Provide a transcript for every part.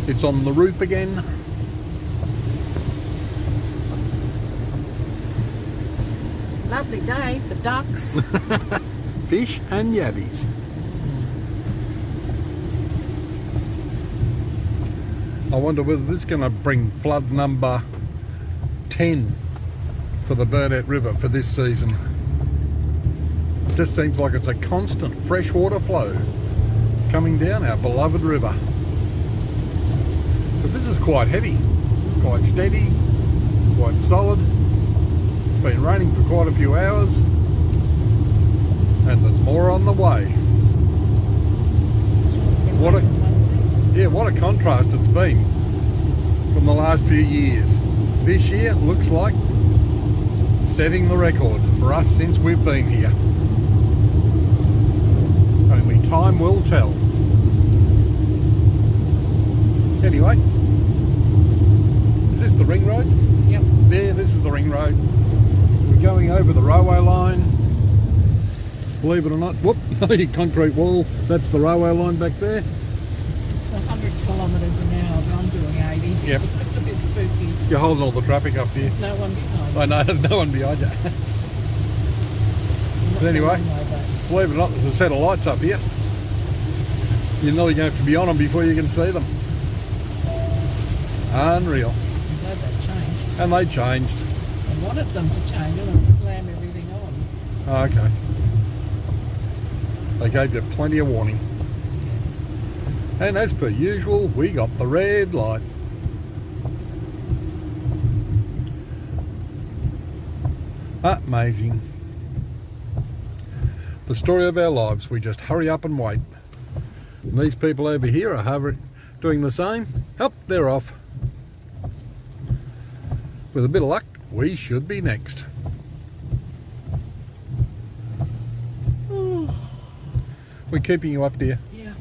It's on the roof again. Lovely day for ducks. Fish and yabbies. I wonder whether this is going to bring flood number 10 for the Burnett River for this season. It just seems like it's a constant freshwater flow coming down our beloved river. But this is quite heavy, quite steady, quite solid. It's been raining for quite a few hours, and there's more on the way. What a contrast it's been from the last few years. This year looks like setting the record for us since we've been here. Only time will tell. Anyway, is this the ring road? Yep. Yeah, this is the ring road. We're going over the railway line. Believe it or not, whoop, concrete wall. That's the railway line back there. It's 100 kilometres an hour, but I'm doing 80. Yep. It's a bit spooky. You're holding all the traffic up here. No one behind. I know, there's no one behind you. But anyway, believe it or not, there's a set of lights up here. You're nearly going to have to be on them before you can see them. Unreal. I'm glad that changed. And they changed. I wanted them to change and slam everything on. Oh, okay. They gave you plenty of warning. Yes. And as per usual, we got the red light. Amazing. The story of our lives. We just hurry up and wait. And these people over here are doing the same. Up, they're off. With a bit of luck, we should be next. We're keeping you up, dear. Yeah.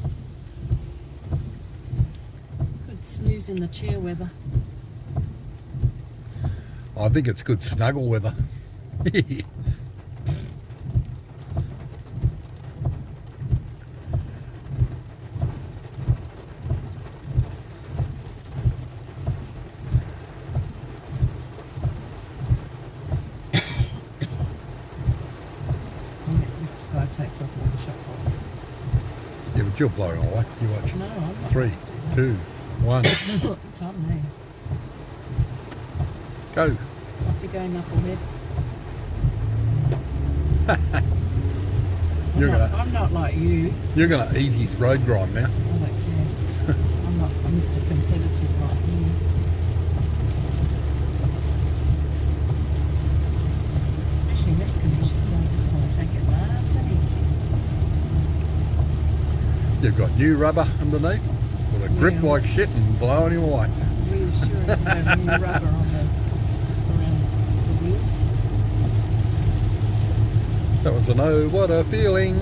Good snooze in the chair weather. I think it's good snuggle weather. This guy takes off all the shot bottles. Yeah, but you'll blow it away. You watch. No, I'm not. 3, 2, 1, Pardon me. go. Off you go, knucklehead. I'm not like you. You're gonna eat his road grime now. I don't care. I'm not Mr. Competitive like you. Especially in this condition, I just want to take it nice and easy. You've got new rubber underneath with a grip Yeah. like shit and blowing him away. Reassuring to have new rubber on around the wheels. That was an oh, what a feeling.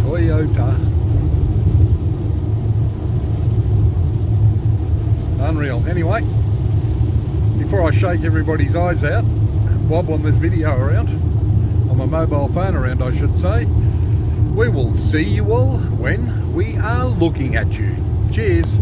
Toyota. Unreal. Anyway, before I shake everybody's eyes out, wobbling this video around, on my mobile phone around I should say, we will see you all when we are looking at you. Cheers.